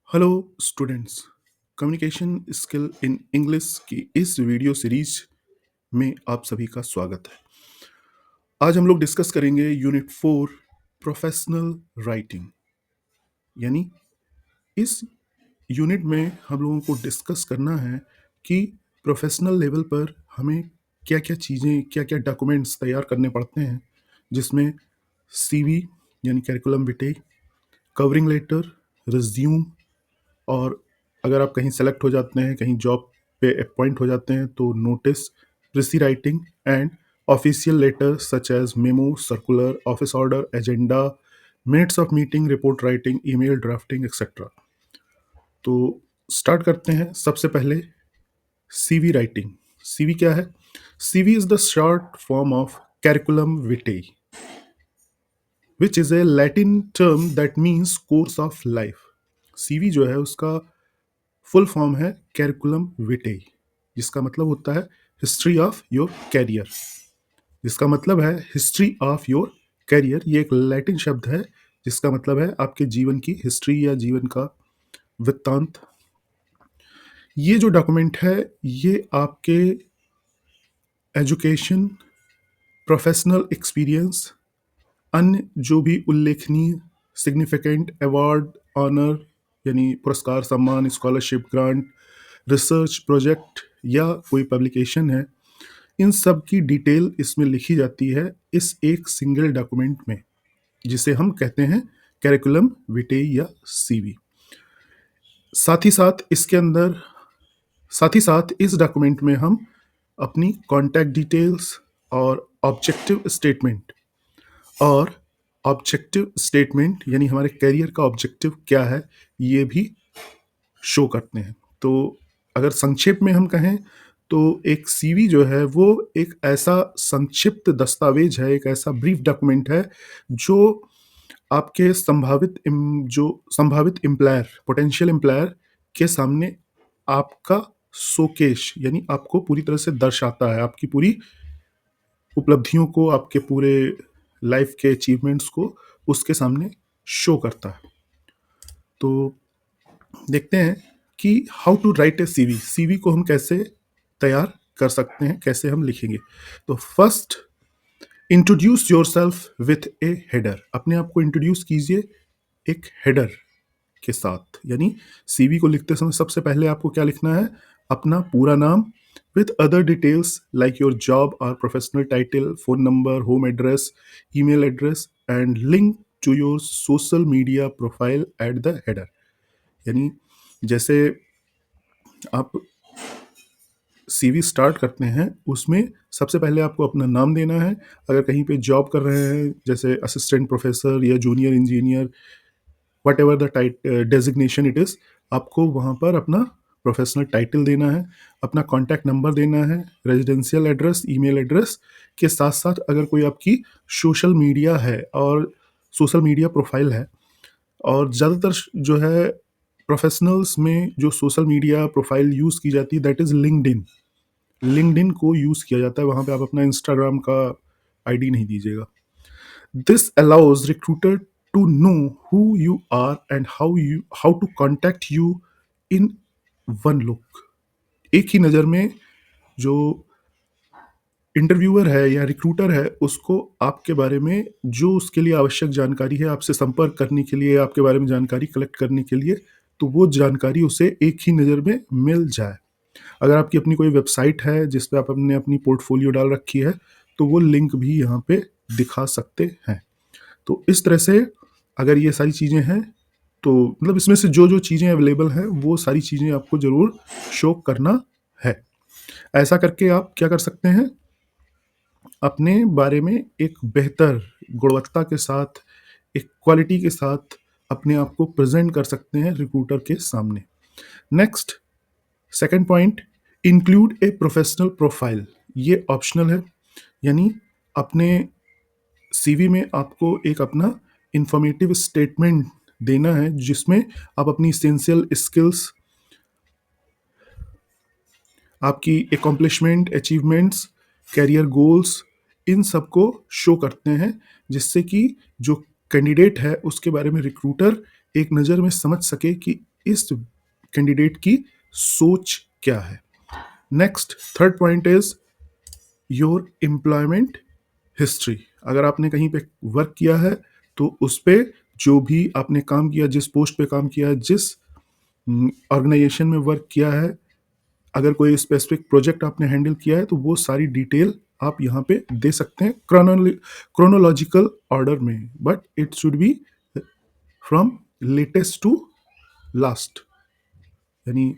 Hello students. Communication skill in English की इस video series में आप सभी का स्वागत है। आज हम लोग डिस्कस करेंगे यूनिट 4 प्रोफेशनल राइटिंग। यानी इस यूनिट में हम लोगों को डिस्कस करना है कि प्रोफेशनल लेवल पर हमें क्या क्या चीज़ें, क्या क्या डॉक्यूमेंट्स तैयार करने पड़ते हैं, जिसमें सीवी यानी कैरिकुलम विटे, कवरिंग लेटर, रिज्यूम, और अगर आप कहीं सेलेक्ट हो जाते हैं, कहीं जॉब पे अपॉइंट हो जाते हैं, तो notice, precis writing and official letter such as memo, circular, office order, agenda, minutes of meeting, report writing, email drafting etcetera. तो स्टार्ट करते हैं। सबसे पहले सीवी राइटिंग। सीवी क्या है? CV is the short form of curriculum vitae, which is a Latin term that means course of life. CV जो है उसका फुल फॉर्म है कैरिकुलम विटे, जिसका मतलब होता है हिस्ट्री ऑफ योर कैरियर। जिसका मतलब है हिस्ट्री ऑफ योर कैरियर, ये एक लैटिन शब्द है जिसका मतलब है आपके जीवन की हिस्ट्री या जीवन का वृत्तांत। ये जो डॉक्यूमेंट है ये आपके एजुकेशन, प्रोफेशनल एक्सपीरियंस, अन्य जो भी उल्लेखनीय सिग्निफिकेंट अवार्ड, ऑनर यानी पुरस्कार, सम्मान, स्कॉलरशिप, ग्रांट, रिसर्च प्रोजेक्ट या कोई पब्लिकेशन है, इन सब की डिटेल इसमें लिखी जाती है इस एक सिंगल डॉक्यूमेंट में, जिसे हम कहते हैं कैरिकुलम विटे या सीवी। साथ ही साथ इसके अंदर, साथ ही साथ इस डॉक्यूमेंट में हम अपनी कॉन्टैक्ट डिटेल्स और ऑब्जेक्टिव स्टेटमेंट यानी हमारे करियर का ऑब्जेक्टिव क्या है, ये भी शो करते हैं। तो अगर संक्षेप में हम कहें तो एक सीवी जो है वो एक ऐसा संक्षिप्त दस्तावेज है, एक ऐसा ब्रीफ डॉक्यूमेंट है जो आपके संभावित एम्प्लॉयर, पोटेंशियल एम्प्लॉयर के सामने आपका शोकेश यानी आपको पूरी तरह से दर्शाता है, आपकी पूरी उपलब्धियों को, आपके पूरे लाइफ के अचीवमेंट्स को उसके सामने शो करता है। तो देखते हैं कि how to write a CV. CV को हम कैसे तैयार कर सकते हैं, कैसे हम लिखेंगे। तो first, introduce your self with A header. अपने आप को इंट्रोड्यूस कीजिए एक हेडर के साथ। यानी सीवी को लिखते समय सबसे पहले आपको क्या लिखना है? अपना पूरा नाम with other details like your job और professional title, phone number, home address, email address and link to your social media profile at the header. यानी जैसे आप सीवी स्टार्ट करते हैं उसमें सबसे पहले आपको अपना नाम देना है। अगर कहीं पे जॉब कर रहे हैं जैसे असिस्टेंट प्रोफेसर या junior engineer, what ever the designation it is, आपको वहाँ पर अपना प्रोफेशनल टाइटल देना है, अपना कॉन्टैक्ट नंबर देना है, रेजिडेंशियल एड्रेस, ईमेल एड्रेस के साथ साथ अगर कोई आपकी सोशल मीडिया है और सोशल मीडिया प्रोफाइल है, और ज़्यादातर जो है प्रोफेशनल्स में जो सोशल मीडिया प्रोफाइल यूज़ की जाती है दैट इज़ लिंक्डइन। लिंक्डइन को यूज़ किया जाता है, वहाँ पे आप अपना इंस्टाग्राम का आईडी नहीं दीजिएगा। This allows recruiter to know who you are and how to contact you in one look. एक ही नज़र में जो इंटरव्यूअर है या रिक्रूटर है उसको आपके बारे में जो उसके लिए आवश्यक जानकारी है, आपसे संपर्क करने के लिए, आपके बारे में जानकारी कलेक्ट करने के लिए, तो वो जानकारी उसे एक ही नज़र में मिल जाए। अगर आपकी अपनी कोई वेबसाइट है जिस पे आपने अपनी पोर्टफोलियो डाल रखी है तो वो लिंक भी यहाँ पे दिखा सकते हैं। तो इस तरह से अगर ये सारी चीज़ें हैं तो मतलब इसमें से जो जो चीज़ें अवेलेबल हैं वो सारी चीज़ें आपको ज़रूर शो करना है। ऐसा करके आप क्या कर सकते हैं? अपने बारे में एक बेहतर गुणवत्ता के साथ, एक क्वालिटी के साथ अपने आप को प्रेजेंट कर सकते हैं रिक्रूटर के सामने। Next, second point, include a professional profile. ये ऑप्शनल है, यानी अपने सीवी में आपको एक अपना इंफॉर्मेटिव स्टेटमेंट देना है जिसमें आप अपनी इसेंशियल स्किल्स, आपकी एकम्प्लिशमेंट, अचीवमेंट्स, कैरियर गोल्स, इन सबको शो करते हैं, जिससे कि जो कैंडिडेट है उसके बारे में रिक्रूटर एक नज़र में समझ सके कि इस कैंडिडेट की सोच क्या है। Next third point is your employment history. अगर आपने कहीं पे वर्क किया है तो उस पे जो भी आपने काम किया, जिस पोस्ट पे काम किया, जिस ऑर्गेनाइजेशन में वर्क किया है, अगर कोई स्पेसिफिक प्रोजेक्ट आपने हैंडल किया है तो वो सारी डिटेल आप यहाँ पे दे सकते हैं क्रोनोलॉजिकल ऑर्डर में, but it should be from latest to last, यानी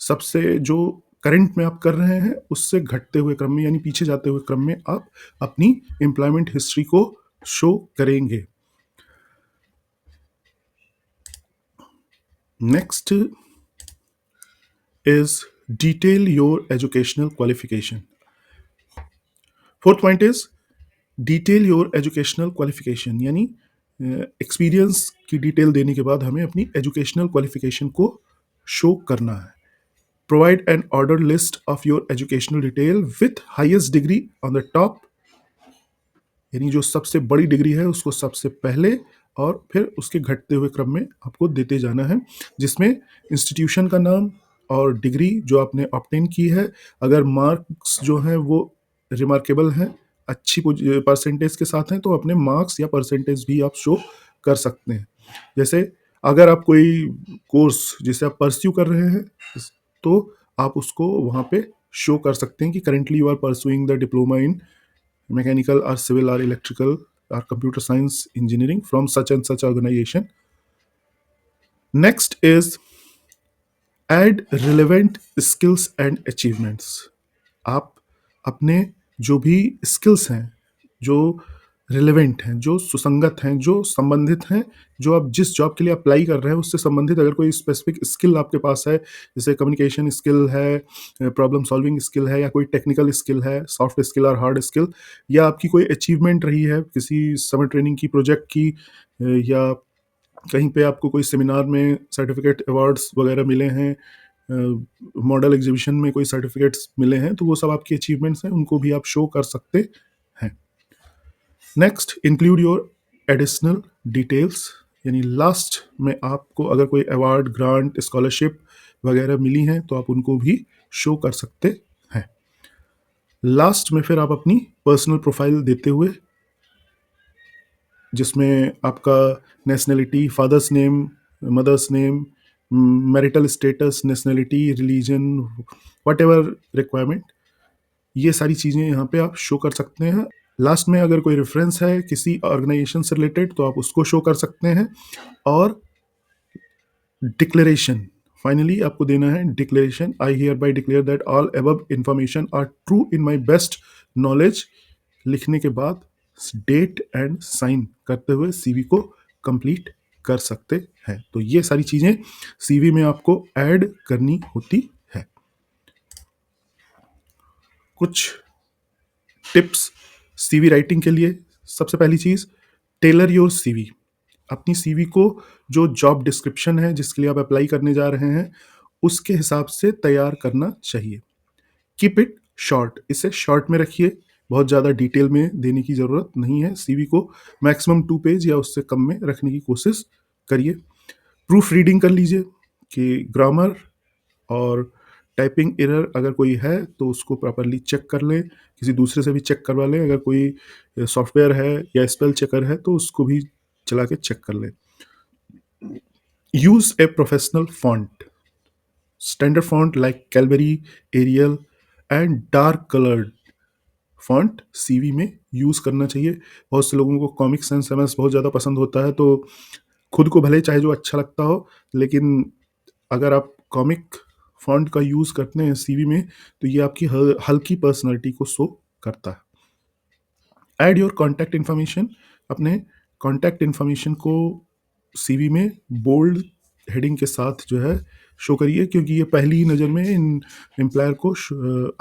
सबसे जो करंट में आप कर रहे हैं उससे घटते हुए क्रम में, यानी पीछे जाते हुए क्रम में आप अपनी एम्प्लॉयमेंट हिस्ट्री को शो करेंगे। Next is detail your educational qualification. Fourth point is detail your educational qualification, यानी एक्सपीरियंस की डिटेल देने के बाद हमें अपनी एजुकेशनल क्वालिफिकेशन को शो करना है। Provide an order list of your educational detail with highest degree on the top, यानी जो सबसे बड़ी डिग्री है उसको सबसे पहले और फिर उसके घटते हुए क्रम में आपको देते जाना है, जिसमें इंस्टीट्यूशन का नाम और डिग्री जो आपने ऑब्टेन की है, अगर मार्क्स जो हैं वो रिमार्केबल हैं, अच्छी परसेंटेज के साथ हैं, तो अपने मार्क्स या परसेंटेज भी आप शो कर सकते हैं। जैसे अगर आप कोई कोर्स जिसे आप परस्यू कर रहे हैं तो आप उसको वहाँ पे शो कर सकते हैं कि currently you are pursuing the diploma in mechanical or civil or electrical or computer science engineering from such and such organization. Next is add relevant skills and achievements. आप अपने जो भी स्किल्स हैं, जो रिलेवेंट हैं, जो सुसंगत हैं, जो संबंधित हैं, जो आप जिस जॉब के लिए अप्लाई कर रहे हैं उससे संबंधित अगर कोई स्पेसिफिक स्किल आपके पास है, जैसे कम्युनिकेशन स्किल है, प्रॉब्लम सॉल्विंग स्किल है, या कोई टेक्निकल स्किल है, सॉफ्ट स्किल और हार्ड स्किल, या आपकी कोई अचीवमेंट रही है किसी समर ट्रेनिंग की, प्रोजेक्ट की, या कहीं पे आपको कोई सेमिनार में सर्टिफिकेट अवार्ड्स वगैरह मिले हैं, मॉडल एग्जीबिशन में कोई सर्टिफिकेट्स मिले हैं, तो वो सब आपकी अचीवमेंट्स हैं, उनको भी आप शो कर सकते हैं। Next include your additional details, यानी लास्ट में आपको अगर कोई अवार्ड, ग्रांट, स्कॉलरशिप वगैरह मिली हैं तो आप उनको भी शो कर सकते हैं। लास्ट में फिर आप अपनी पर्सनल प्रोफाइल देते हुए, जिसमें आपका nationality, father's name, mother's name, marital status, nationality, religion, whatever requirement, ये सारी चीज़ें यहाँ पे आप शो कर सकते हैं। लास्ट में अगर कोई रेफरेंस है किसी ऑर्गेनाइजेशन से रिलेटेड तो आप उसको शो कर सकते हैं। और डिक्लेरेशन, फाइनली आपको देना है declaration, I hereby declare that all above information are true in my best knowledge, लिखने के बाद डेट एंड साइन करते हुए सीवी को कंप्लीट कर सकते हैं। तो ये सारी चीज़ें सीवी में आपको ऐड करनी होती है। कुछ टिप्स सीवी राइटिंग के लिए। सबसे पहली चीज़, टेलर योर सीवी। अपनी सीवी को जो जॉब डिस्क्रिप्शन है जिसके लिए आप अप्लाई करने जा रहे हैं उसके हिसाब से तैयार करना चाहिए। कीप इट शॉर्ट, इसे शॉर्ट में रखिए, बहुत ज़्यादा डिटेल में देने की ज़रूरत नहीं है। सीवी को मैक्सिमम 2 पेज या उससे कम में रखने की कोशिश करिए। प्रूफ रीडिंग कर लीजिए कि ग्रामर और टाइपिंग एरर अगर कोई है तो उसको प्रॉपरली चेक कर लें, किसी दूसरे से भी चेक करवा लें, अगर कोई सॉफ्टवेयर है या स्पेल चेकर है तो उसको भी चला के चेक कर लें। Use a professional font, standard font like Calibri, Arial and dark coloured font CV में यूज़ करना चाहिए। बहुत से लोगों को कॉमिक सेंस एमएस बहुत ज़्यादा पसंद होता है, तो खुद को भले चाहे जो अच्छा लगता हो, लेकिन अगर आप कॉमिक फॉन्ट का यूज़ करते हैं सीवी में तो ये आपकी हल्की पर्सनालिटी को शो करता है। ऐड योर कॉन्टैक्ट इन्फॉर्मेशन, अपने कॉन्टैक्ट इन्फॉर्मेशन को सीवी में बोल्ड हेडिंग के साथ जो है शो करिए, क्योंकि ये पहली ही नज़र में इन एम्प्लॉयर को,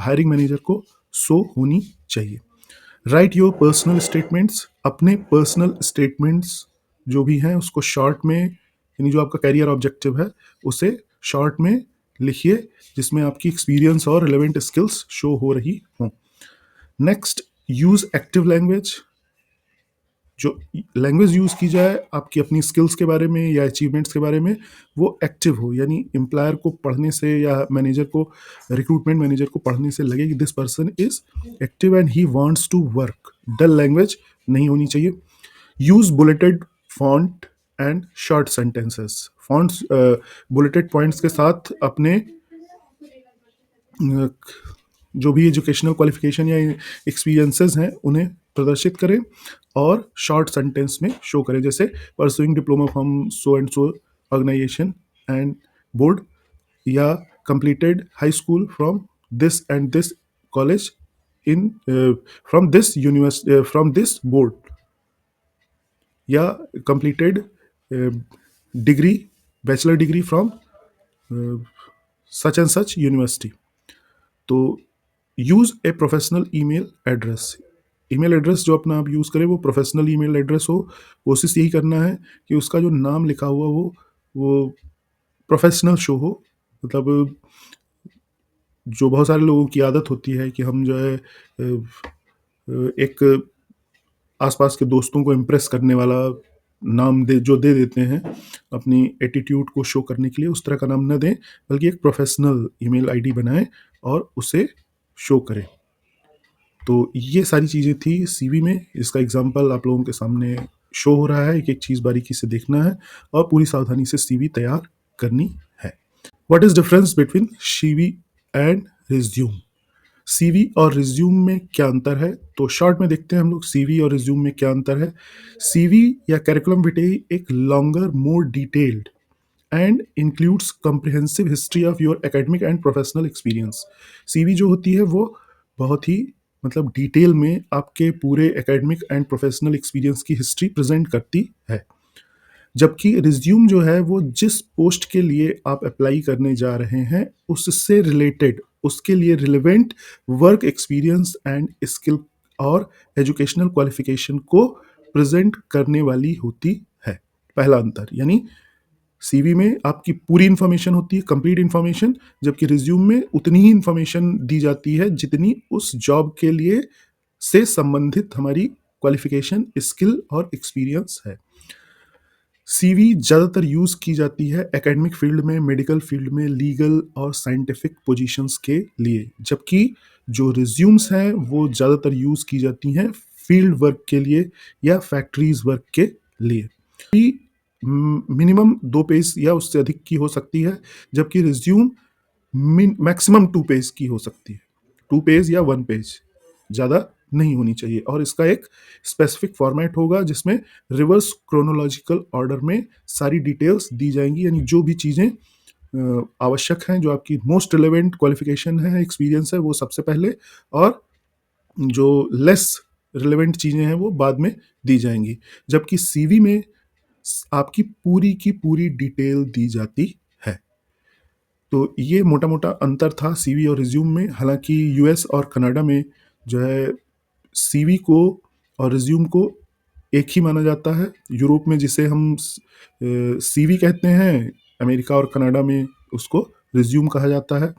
हायरिंग मैनेजर को शो होनी चाहिए। राइट योर पर्सनल स्टेटमेंट्स, अपने पर्सनल स्टेटमेंट्स जो भी हैं उसको शॉर्ट में, यानी जो आपका कैरियर ऑब्जेक्टिव है उसे शॉर्ट में लिखिए, जिसमें आपकी एक्सपीरियंस और रिलेवेंट स्किल्स शो हो रही हों। Next, use active language. जो लैंग्वेज यूज़ की जाए आपकी अपनी स्किल्स के बारे में या अचीवमेंट्स के बारे में, वो एक्टिव हो, यानी एम्प्लॉयर को पढ़ने से या मैनेजर को, रिक्रूटमेंट मैनेजर को पढ़ने से लगे कि this person is active and he wants to work. Dull language नहीं होनी चाहिए। Use bulleted font and short sentences. Fonts bulleted points के साथ अपने अ, जो भी एजुकेशनल क्वालिफिकेशन या एक्सपीरियंसेस हैं उन्हें प्रदर्शित करें और शॉर्ट सेंटेंस में शो करें, जैसे pursuing diploma from so and so organisation and board, या completed high school from this and this college in from this board, या completed degree, bachelor degree from such and such university. तो use a professional email address. Email address जो अपना आप use करें वो professional email address हो। कोशिश यही करना है कि उसका जो नाम लिखा हुआ हो वो प्रोफेशनल शो हो। मतलब जो बहुत सारे लोगों की आदत होती है कि हम जो है एक आसपास के दोस्तों को इम्प्रेस करने वाला नाम दे देते हैं अपनी एटीट्यूड को शो करने के लिए, उस तरह का नाम न दें, बल्कि एक प्रोफेशनल ईमेल आईडी बनाएं और उसे शो करें। तो ये सारी चीज़ें थी सीवी में। इसका एग्जाम्पल आप लोगों के सामने शो हो रहा है, एक एक चीज़ बारीकी से देखना है और पूरी सावधानी से सीवी तैयार करनी है। What is difference between CV and resume? CV और रिज्यूम में क्या अंतर है? तो शॉर्ट में देखते हैं हम लोग सीवी और रिज्यूम में क्या अंतर है। सीवी या कैरिकुलम विटेई एक longer, more detailed and includes comprehensive history of your academic and professional experience. CV जो होती है वो बहुत ही मतलब डिटेल में आपके पूरे एकेडमिक एंड प्रोफेशनल एक्सपीरियंस की हिस्ट्री प्रेजेंट करती है, जबकि रिज्यूम जो है वो जिस पोस्ट के लिए आप अप्लाई करने जा रहे हैं उससे रिलेटेड, उसके लिए relevant work experience and skill और एजुकेशनल क्वालिफिकेशन को प्रेजेंट करने वाली होती है। पहला अंतर, यानी सीवी में आपकी पूरी इंफॉर्मेशन होती है, कंप्लीट इंफॉर्मेशन, जबकि रिज्यूम में उतनी ही इंफॉर्मेशन दी जाती है जितनी उस जॉब के लिए से संबंधित हमारी क्वालिफिकेशन, स्किल और एक्सपीरियंस है। सीवी ज़्यादातर यूज़ की जाती है एकेडमिक फील्ड में, मेडिकल फील्ड में, लीगल और साइंटिफिक पोजीशंस के लिए, जबकि जो रिज्यूम्स हैं वो ज़्यादातर यूज़ की जाती हैं फील्ड वर्क के लिए या फैक्ट्रीज वर्क के लिए। मिनिमम 2 पेज या उससे अधिक की हो सकती है, जबकि रिज्यूम मैक्सिमम 2 पेज की हो सकती है। 2 पेज या 1 पेज, ज़्यादा नहीं होनी चाहिए। और इसका एक स्पेसिफिक फॉर्मेट होगा जिसमें रिवर्स क्रोनोलॉजिकल ऑर्डर में सारी डिटेल्स दी जाएंगी, यानी जो भी चीज़ें आवश्यक हैं, जो आपकी मोस्ट रिलेवेंट क्वालिफिकेशन है, एक्सपीरियंस है, वो सबसे पहले, और जो लेस रिलेवेंट चीज़ें हैं वो बाद में दी जाएंगी। जबकि सीवी में आपकी पूरी की पूरी डिटेल दी जाती है। तो ये मोटा मोटा अंतर था सीवी और रिज्यूम में। हालांकि यूएस और कनाडा में जो है सीवी को और रिज्यूम को एक ही माना जाता है। यूरोप में जिसे हम सीवी कहते हैं, अमेरिका और कनाडा में उसको रिज्यूम कहा जाता है।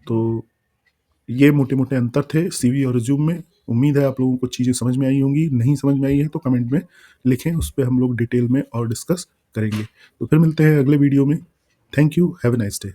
तो ये मोटे मोटे अंतर थे सीवी और रिज्यूम में। उम्मीद है आप लोगों को चीज़ें समझ में आई होंगी। नहीं समझ में आई है तो कमेंट में लिखें, उस पर हम लोग डिटेल में और डिस्कस करेंगे। तो फिर मिलते हैं अगले वीडियो में। Thank you, have a nice day.